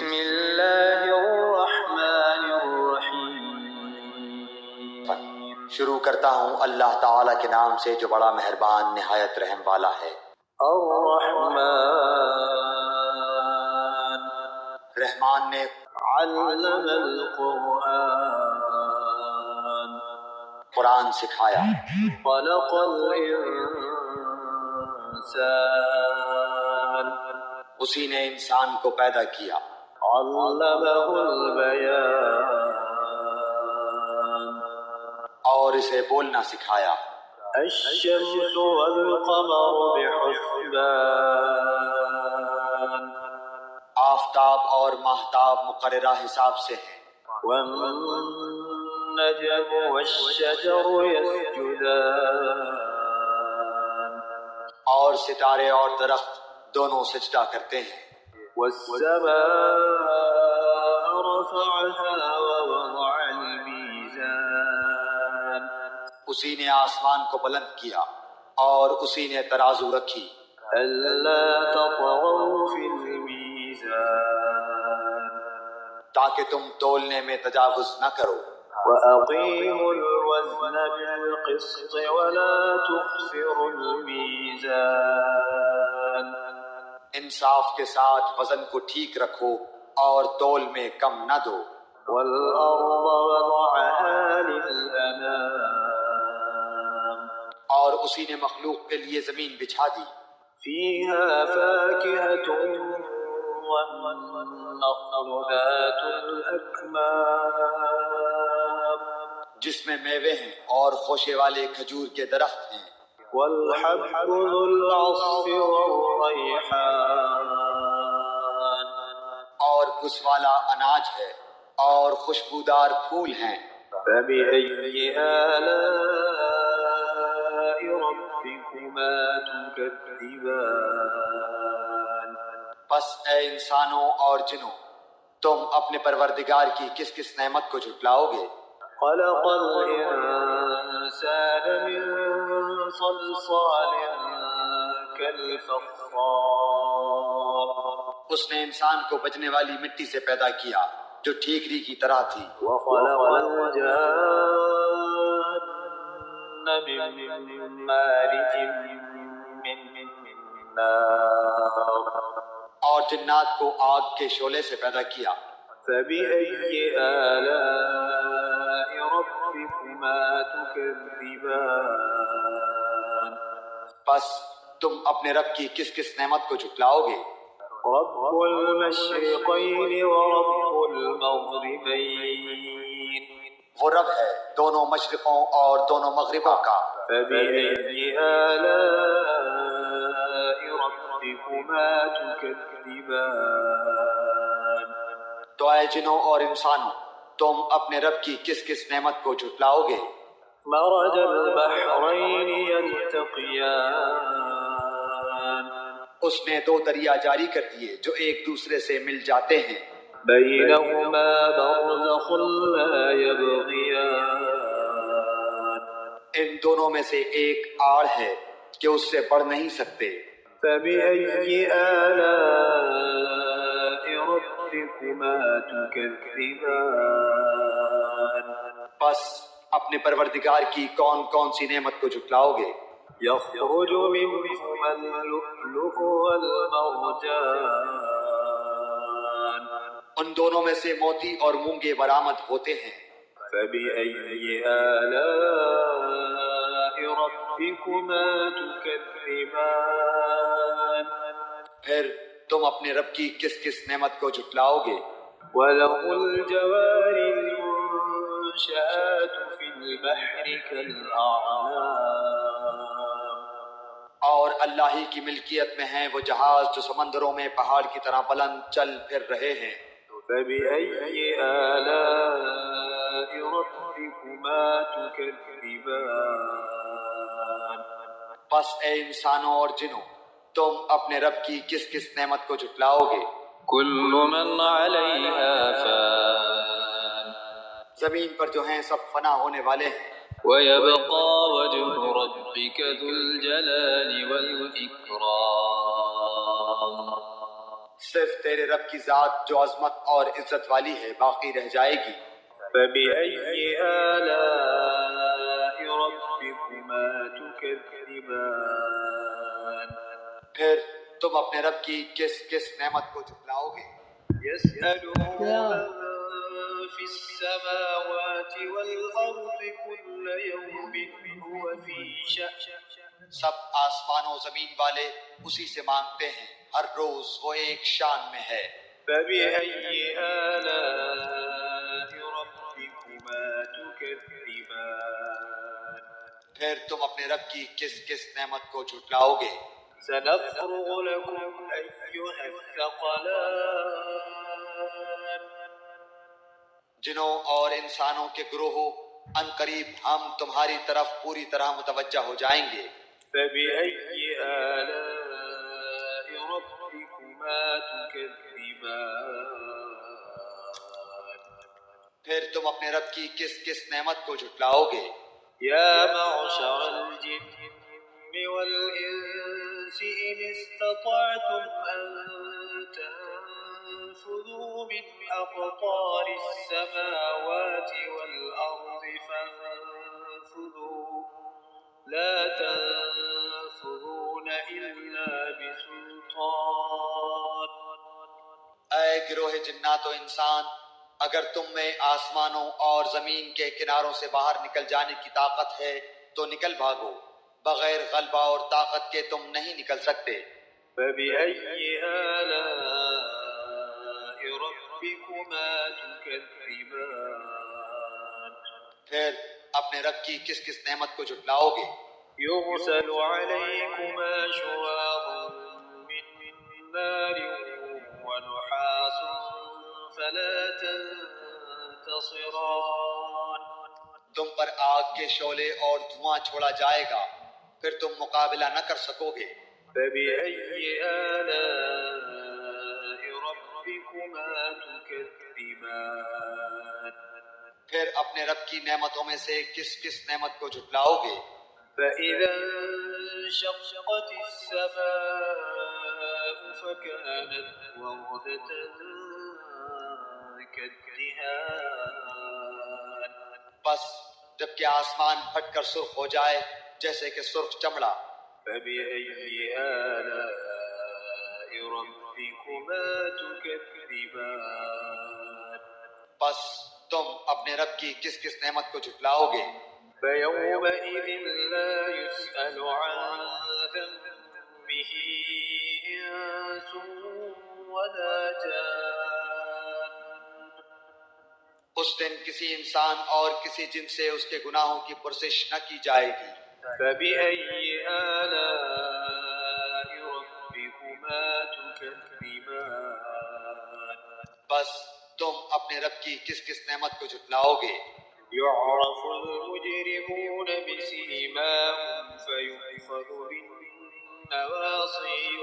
بسم اللہ الرحمن الرحیم۔ شروع کرتا ہوں اللہ تعالیٰ کے نام سے جو بڑا مہربان نہایت رحم والا ہے۔ الرحمن، رحمان نے علم القرآن، قرآن سکھایا۔ خلق الانسان، اسی نے انسان کو پیدا کیا۔ علمہ البیان، اور اسے بولنا سکھایا۔ الشمس والقمر بحسبان، آفتاب اور ماہتاب مقررہ حساب سے ہیں۔ والنجم والشجر يسجدان، اور ستارے اور درخت دونوں سجدہ کرتے ہیں۔ والسماء رفعها ووضع الميزان، اسی نے آسمان کو بلند کیا اور اسی نے ترازو رکھی۔ ألا تطغوا في الميزان، تاکہ تم تولنے میں تجاوز نہ کرو۔ وأقيموا الوزن بالقسط ولا تخسروا الميزان، انصاف کے ساتھ وزن کو ٹھیک رکھو اور تول میں کم نہ دو۔ والأرض وضعها للأنام، اور اسی نے مخلوق کے لیے زمین بچھا دی۔ فيها فاكهة والنخل ذات الأكمام، جس میں میوے ہیں اور خوشے والے کھجور کے درخت ہیں۔ والحب ذو العصف والريحان، اور بھس والا اناج ہے اور خوشبودار پھول ہیں۔ فبأي آلاء ربكما تكذبان، بس اے انسانوں اور جنوں، تم اپنے پروردگار کی کس کس نعمت کو جھٹلاؤ گے؟ خلق الإنسان من صلصال كالفخار، اس نے انسان کو بجنے والی مٹی سے پیدا کیا جو ٹھیکری کی طرح تھی۔ وخلق الجان من مارج من نار، اور جنات کو آگ کے شعلے سے پیدا کیا۔ فبأي آلاء ربكما تكذبان، بس تم اپنے رب کی کس کس نعمت کو جھٹلاؤ گے؟ رب المشرقين ورب المغربين، وہ رب ہے دونوں مشرقوں اور دونوں مغربوں کا۔ فبأي آلاء ربكما تكذبان، تو اے جنوں اور انسانوں، تم اپنے رب کی کس کس نعمت کو جھٹلاؤ گے؟ مرج البحرين يلتقيان، اس نے دو دریا جاری کر دیے جو ایک دوسرے سے مل جاتے ہیں۔ بينهما برزخ لا يبغيان، ان دونوں میں سے ایک آڑ ہے کہ اس سے بڑھ نہیں سکتے۔ فبأي آلاء ربكما تكذبان، بس اپنے پروردگار کی کون کون سی نعمت کو جھٹلاؤ گے؟ يخرج منهما اللؤلؤ والمرجان، ان دونوں میں سے موتی اور مونگے برآمد ہوتے ہیں۔ فبأي آلاء ربكما تكذبان، پھر تم اپنے رب کی کس کس نعمت کو جھٹلاؤ گے؟ وله الجوار المنشآت في البحر كالأعلام، اور اللہ ہی کی ملکیت میں ہیں وہ جہاز جو سمندروں میں پہاڑ کی طرح بلند چل پھر رہے ہیں۔ فبأي آلاء ربكما تكذبان، بس اے انسانوں اور جنوں، تم اپنے رب کی کس کس نعمت کو جھٹلاؤ گے؟ كل من عليها فان، زمین پر جو ہیں سب فنا ہونے والے ہیں۔ ويبقى وجه ربك ذو الجلال والإكرام، صرف تیرے رب کی ذات جو عظمت اور عزت والی ہے باقی رہ جائے گی۔ فبأي آلاء ربكما تكذبان پھر تم اپنے رب کی کس کس نعمت کو جھٹلاؤ گے؟ يسأله من في السماوات والأرض كل يوم هو في شأن سب آسمان و زمین والے اسی سے مانگتے ہیں، ہر روز وہ ایک شان میں ہے۔ فبأي آلاء ربكما تكذبان پھر تم اپنے رب کی کس کس نعمت کو جھٹلاؤ گے؟ سنفرغ لكم أيها الثقلان جنوں اور انسانوں کے گروہوں، ان قریب ہم تمہاری طرف پوری طرح متوجہ ہو جائیں گے۔ فبأي آلاء ربكما تكذبان پھر تم اپنے رب کی کس کس نعمت کو جھٹلاؤ گے؟ يا معشر الجن والإنس إن استطعتم أن تنفذوا من أقطار السماوات والأرض فانفذوا لا تنفذون إلا بسلطان اے گروہ جنات و انسان، اگر تم میں آسمانوں اور زمین کے کناروں سے باہر نکل جانے کی طاقت ہے تو نکل بھاگو، بغیر غلبہ اور طاقت کے تم نہیں نکل سکتے۔ فبأي آلاء ربكما تكذبان پھر اپنے رب کی کس کس نعمت کو جھٹلاؤ گے؟ يرسل عليكما شواظ من نار ونحاس فلا تنتصران تم پر آگ کے شعلے اور دھواں چھوڑا جائے گا، پھر تم مقابلہ نہ کر سکو گے۔ فبأي آلاء ربكما تكذبان پھر اپنے رب کی نعمتوں میں سے کس کس نعمت کو جھٹلاؤ گے؟ فإذا انشقت السماء فكانت وردة كالدهان بس جب کہ آسمان پھٹ کر سرخ ہو جائے جیسے کہ سرخ چمڑا۔ فبأي آلاء ربكما تكذبان بس تم اپنے رب کی کس کس نعمت کو جھٹلاؤ گے؟ فيومئذ لا يسأل عن ذنبه إنس ولا جان اس دن کسی انسان اور کسی جن سے اس کے گناہوں کی پرسش نہ کی جائے گی۔ فبأي آلاء ربكما تكذبان بس تم اپنے رب کی کس کس نعمت کو جھٹلاؤ گے؟ يعرف المجرمون بسيماهم فيؤخذ بالنواصي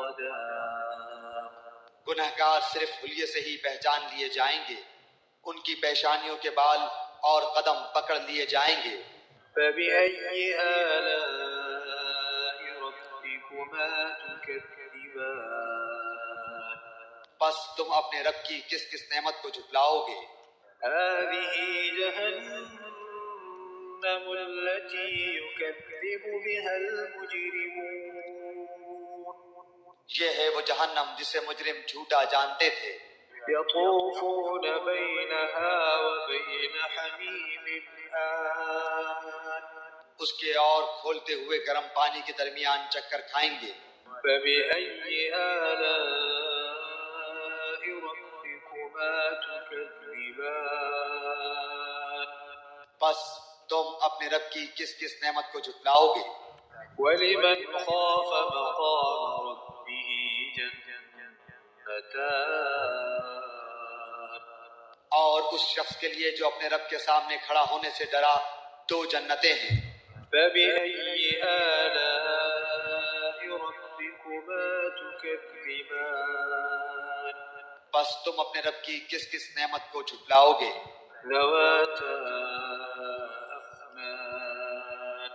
والأقدام گنہگار صرف حلیے سے ہی پہچان لیے جائیں گے، ان کی پیشانیوں کے بال اور قدم پکڑ لیے جائیں گے۔ فبأي آلاء ربكما تكذبان بس تم اپنے رب کی کس کس نعمت کو جھٹلاؤ گے؟ هذه جهنم التي يكذب بها المجرمون یہ ہے وہ جہنم جسے مجرم جھوٹا جانتے تھے۔ يطوفون بينها وبين حميم آن اس کے اور کھولتے ہوئے گرم پانی کے درمیان چکر کھائیں گے۔ فبأي آلاء ربكما تكذبان بس تم اپنے رب کی کس کس نعمت کو جھٹلاؤ گے؟ ولمن خاف مقام ربه جنتان اور اس شخص کے لیے جو اپنے رب کے سامنے کھڑا ہونے سے ڈرا، دو جنتیں ہیں۔ فبأي آلاء ربكما تكذبان بس تم اپنے رب کی کس کس نعمت کو جھٹلاؤ گے؟ ذواتا أفنان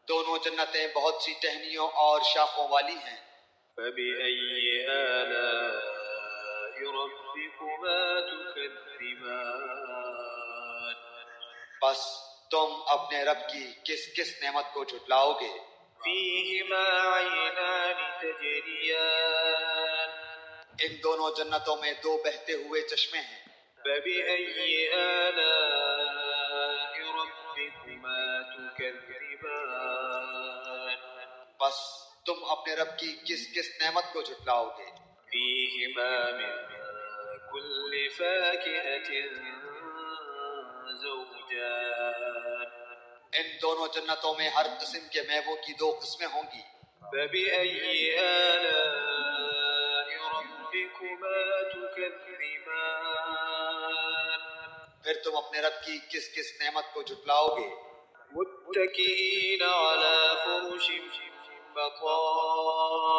دونوں جنتیں بہت سی ٹہنیوں اور شاخوں والی ہیں۔ فبأي آلاء ربكما تكذبان بس تم اپنے رب کی کس کس نعمت کو جھٹلاؤ گے؟ فيهما عينان تجريان ان دونوں جنتوں میں دو بہتے ہوئے چشمے ہیں۔ فبأي آلاء ربكما تكذبان بس تم اپنے رب کی کس کس نعمت کو جھٹلاؤ گے؟ فيهما من كل فاكهة زوجان ان دونوں جنتوں میں ہر قسم کے میووں کی دو قسمیں ہوں گی۔ فبأي آلاء ربكما تكذبان پھر تم اپنے رب کی کس کس نعمت کو جھٹلاؤ گے؟ متكئين على فرش بطائنها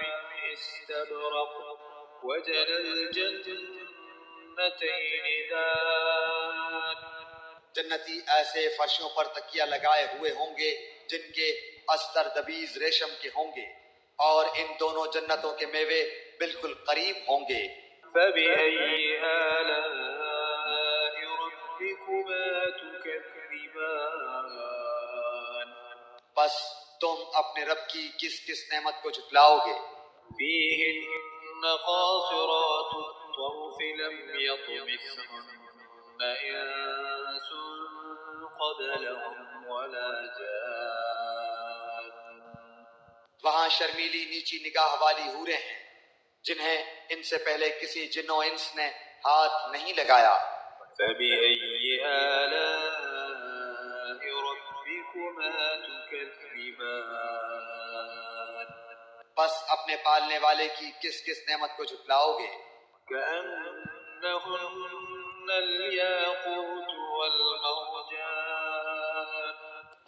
من استبرق وجنى الجنتين دان جنتی ایسے فرشوں پر تکیہ لگائے ہوئے ہوں گے جن کے استر دبیز ریشم کے ہوں گے، اور ان دونوں جنتوں کے میوے بالکل قریب ہوں گے۔ فبأي آلاء ربكما تكذبان بس تم اپنے رب کی کس کس نعمت کو جھٹلاؤ گے؟ فيهن قاصرات الطرف لم يطمثهن إنس قبلهم ولا جان وہاں شرمیلی نیچی نگاہ والی حوریں ہیں جنہیں ان سے پہلے کسی جن و انس نے ہاتھ نہیں لگایا۔ فبأي آلاء ربكما تكذبان بس اپنے پالنے والے کی کس کس نعمت کو جھٹلاؤ گے؟ كأنهن الياقوت والمرجان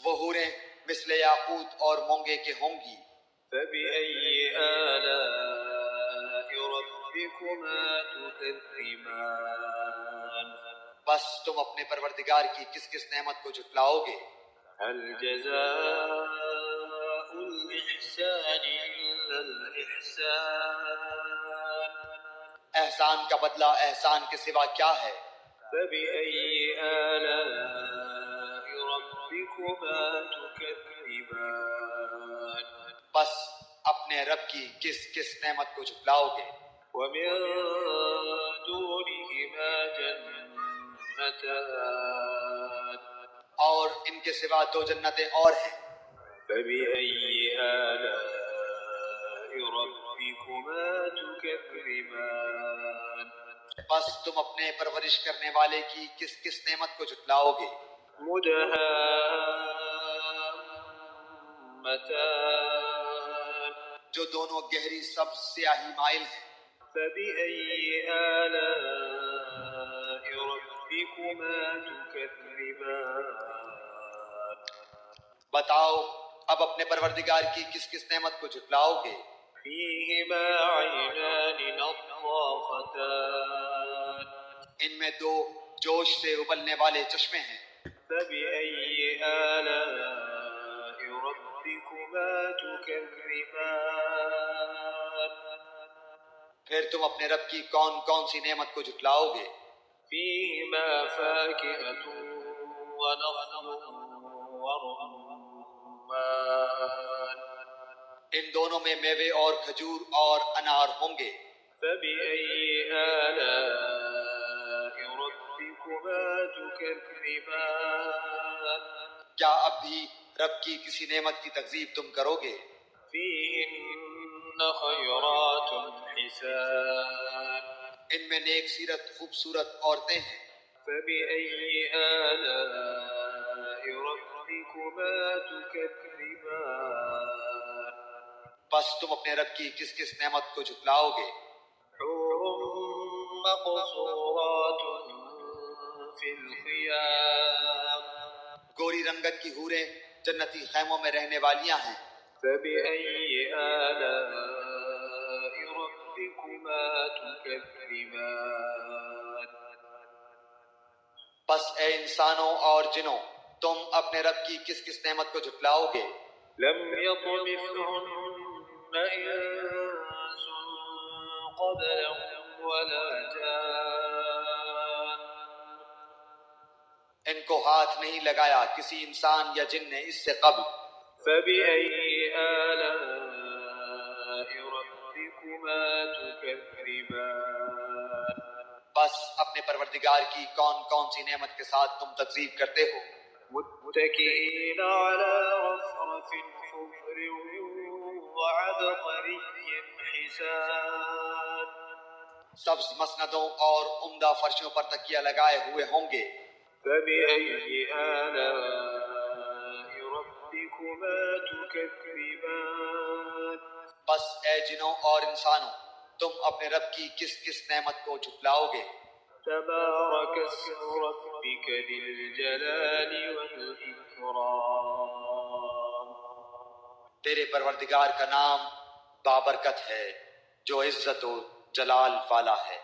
وہ حوریں مثل یاقوت اور مونگے کے ہوں گی۔ فبأي آلاء ربكما تكذبان بس تم اپنے پروردگار کی کس کس نعمت کو جھٹلاؤ گے؟ هل جزاء الإحسان إلا الإحسان احسان کا بدلہ احسان کے سوا کیا ہے؟ فبأي آلاء ربكما تكذبان بس اپنے رب کی کس کس نعمت کو جھٹلاؤ گے؟ ومن دونهما جنتان اور ان کے سوا دو جنتیں اور ہیں۔ فبأي آلاء ربكما تكذبان بس تم اپنے پرورش کرنے والے کی کس کس نعمت کو جھٹلاؤ گے؟ مدهامتان جو دونوں گہری سبز سیاہی مائل ہیں۔ فبأي آلاء ربكما تكذبان بتاؤ اب اپنے پروردگار کی کس کس نعمت کو جھٹلاؤ گے؟ فيهما عينان نضاختان ان میں دو جوش سے ابلنے والے چشمے ہیں۔ فبأي آلاء ربكما تكذبان پھر تم اپنے رب کی کون کون سی نعمت کو جھٹلاؤ گے؟ فيهما فاكهة ونخل ورمان ان دونوں میں میوے اور کھجور اور انار ہوں گے۔ فبأي آلاء ربكما تكذبان کیا اب بھی رب کی کسی نعمت کی تکذیب تم کرو گے؟ فيهن خيرات حسان ان میں نیک سیرت خوبصورت عورتیں ہیں۔ فبأي آلاء ربكما تكذبان بس تم اپنے رب کی کس کس نعمت کو جھٹلاؤ گے؟ حور مقصورات في الخيام گوری رنگت کی حوریں جنتی خیموں میں رہنے والیاں ہیں۔ فبأي آلاء ربكما تكذبان بس اے انسانوں اور جنوں تم اپنے رب کی کس کس نعمت کو جھٹلاؤ گے؟ لم يطمثهن إنس قبلهم ولا جان ان کو ہاتھ نہیں لگایا کسی انسان یا جن نے اس سے قبل. فبأي آلاء ربكما تكذبان بس اپنے پروردگار کی کون کون سی نعمت کے ساتھ تم تکذیب کرتے ہو. متكئين على رفرف خضر وعبقري حسان سبز مسندوں اور عمدہ فرشوں پر تکیہ لگائے ہوئے ہوں گے. فبأي آلاء ربكما تكذبان بس اے جنوں اور انسانوں تم اپنے رب کی کس کس نعمت کو جھٹلاؤ گے. تبارك اسم ربك ذي الجلال والإكرام تیرے پروردگار کا نام بابرکت ہے جو عزت و جلال والا ہے.